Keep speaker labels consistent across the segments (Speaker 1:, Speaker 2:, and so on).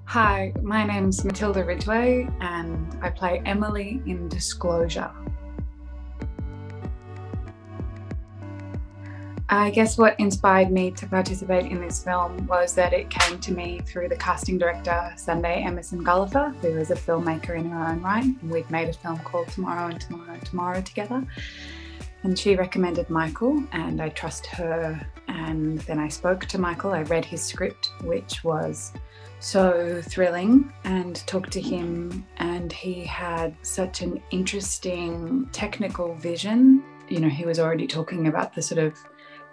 Speaker 1: Hi, my name's Matilda Ridgway and I play Emily in Disclosure. I guess what inspired me to participate in this film was that it came to me through the casting director, Sunday Emerson Gulliver, who is a filmmaker in her own right. We'd made a film called Tomorrow and Tomorrow and Tomorrow together. And she recommended Michael, and I trust her. And then I spoke to Michael. I read his script, which was so thrilling, and talked to him, and he had such an interesting technical vision. You know, he was already talking about the sort of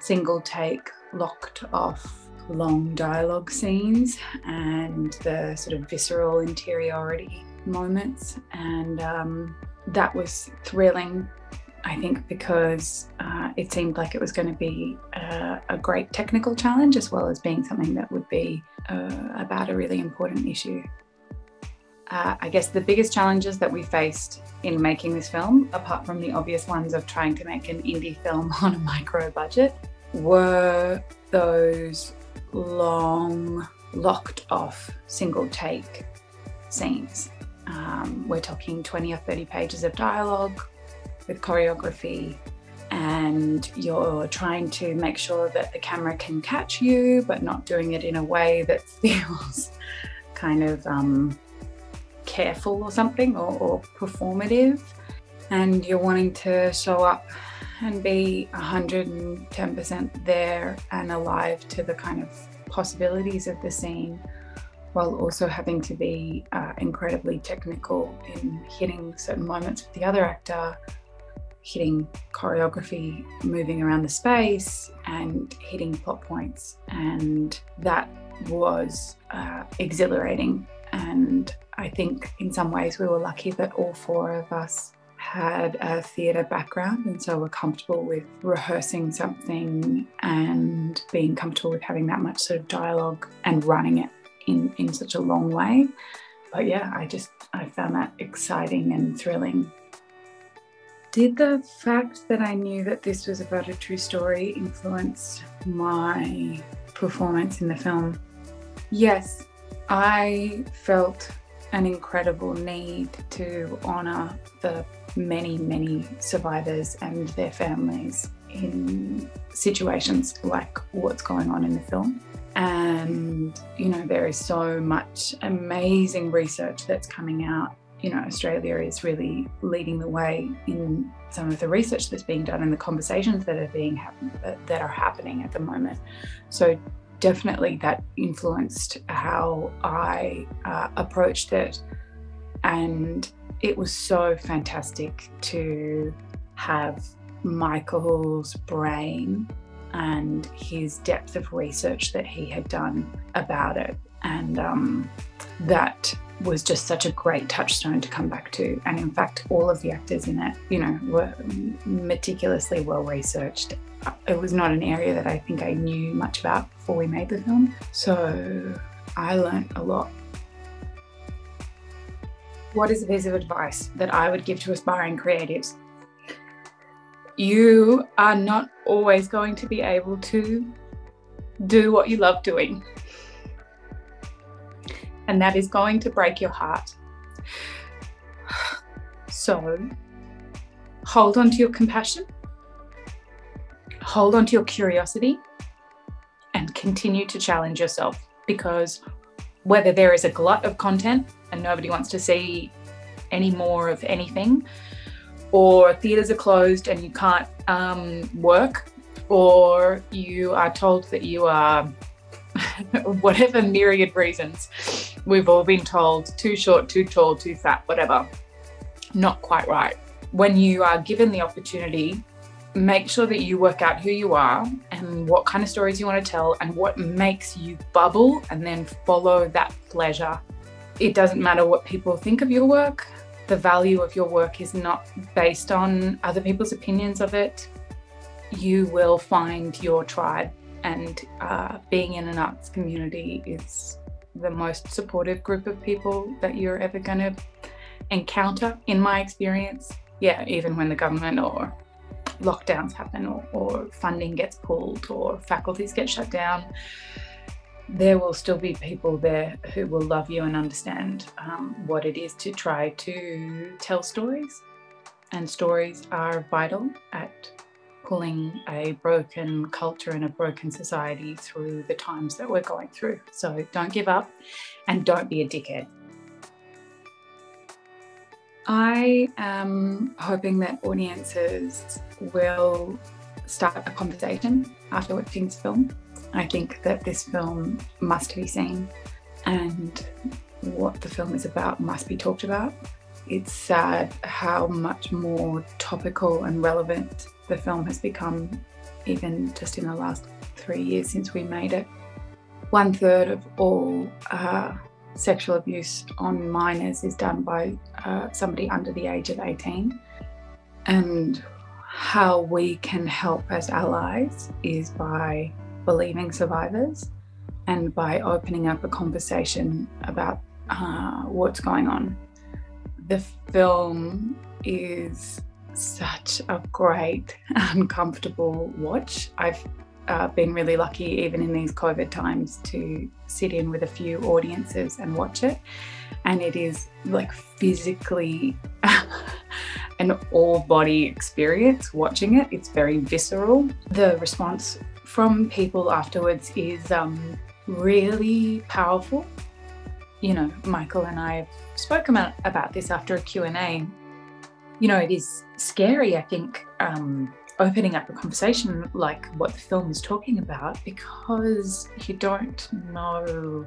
Speaker 1: single take, locked off, long dialogue scenes and the sort of visceral interiority moments. And that was thrilling, I think, because it seemed like it was going to be a great technical challenge, as well as being something that would be about a really important issue. I guess the biggest challenges that we faced in making this film, apart from the obvious ones of trying to make an indie film on a micro budget, were those long, locked off, single take scenes. We're talking 20 or 30 pages of dialogue with choreography, and you're trying to make sure that the camera can catch you, but not doing it in a way that feels kind of careful or something, or performative. And you're wanting to show up and be 110% there and alive to the kind of possibilities of the scene, while also having to be incredibly technical in hitting certain moments with the other actor, hitting choreography, moving around the space, and hitting plot points. And that was exhilarating. And I think in some ways we were lucky that all four of us had a theatre background, and so we're comfortable with rehearsing something and being comfortable with having that much sort of dialogue and running it in such a long way. But yeah, I found that exciting and thrilling. Did the fact that I knew that this was about a true story influence my performance in the film? Yes, I felt an incredible need to honour the many, many survivors and their families in situations like what's going on in the film. And, you know, there is so much amazing research that's coming out. You know, Australia is really leading the way in some of the research that's being done and the conversations that are happening at the moment. So definitely that influenced how I approached it. And it was so fantastic to have Michael's brain and his depth of research that he had done about it. And that was just such a great touchstone to come back to. And in fact, all of the actors in it, you know, were meticulously well researched. It was not an area that I think I knew much about before we made the film. So I learned a lot. What is a piece of advice that I would give to aspiring creatives? You are not always going to be able to do what you love doing. And that is going to break your heart. So hold on to your compassion, hold on to your curiosity, and continue to challenge yourself, because whether there is a glut of content and nobody wants to see any more of anything, or theatres are closed and you can't work, or you are told that you are whatever myriad reasons we've all been told, too short, too tall, too fat, whatever, not quite right. When you are given the opportunity, make sure that you work out who you are and what kind of stories you want to tell and what makes you bubble, and then follow that pleasure. It doesn't matter what people think of your work. The value of your work is not based on other people's opinions of it. You will find your tribe, and being in an arts community is the most supportive group of people that you're ever going to encounter, in my experience. Yeah, even when the government or lockdowns happen or funding gets pulled or faculties get shut down, there will still be people there who will love you and understand what it is to try to tell stories. And stories are vital at pulling a broken culture and a broken society through the times that we're going through. So don't give up and don't be a dickhead. I am hoping that audiences will start a conversation after watching this film. I think that this film must be seen, and what the film is about must be talked about. It's sad how much more topical and relevant the film has become, even just in the last 3 years since we made it. 1/3 of all sexual abuse on minors is done by somebody under the age of 18. And how we can help as allies is by believing survivors and by opening up a conversation about what's going on. The film is such a great, uncomfortable watch. I've been really lucky, even in these COVID times, to sit in with a few audiences and watch it. And it is like physically an all-body experience watching it. It's very visceral. The response from people afterwards is really powerful. You know, Michael and I have spoken about this after a Q&A. You know, it is scary, I think, opening up a conversation like what the film is talking about, because you don't know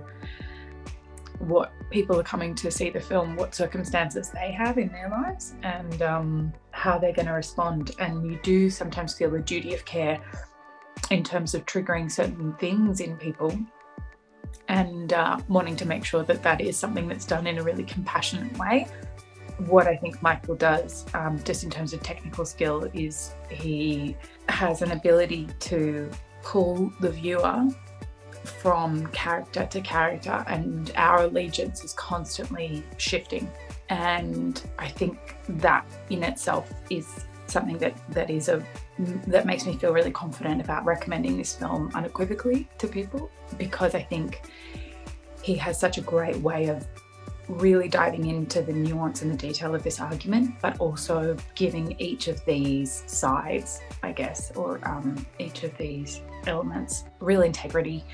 Speaker 1: what people are coming to see the film, what circumstances they have in their lives, and how they're going to respond. And you do sometimes feel a duty of care in terms of triggering certain things in people, and wanting to make sure that that is something that's done in a really compassionate way. What I think Michael does, just in terms of technical skill, is he has an ability to pull the viewer from character to character, and our allegiance is constantly shifting. And I think that in itself is something that makes me feel really confident about recommending this film unequivocally to people, because I think he has such a great way of really diving into the nuance and the detail of this argument, but also giving each of these sides, I guess, or each of these elements real integrity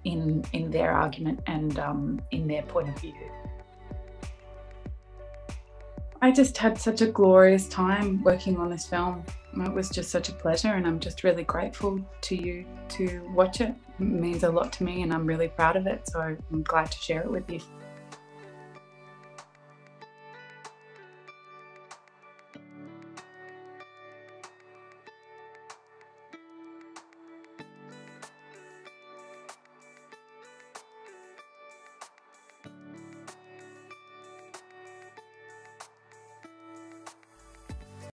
Speaker 1: in their argument and in their point of view. I just had such a glorious time working on this film. It was just such a pleasure, and I'm just really grateful to you to watch it. It means a lot to me, and I'm really proud of it, so I'm glad to share it with you.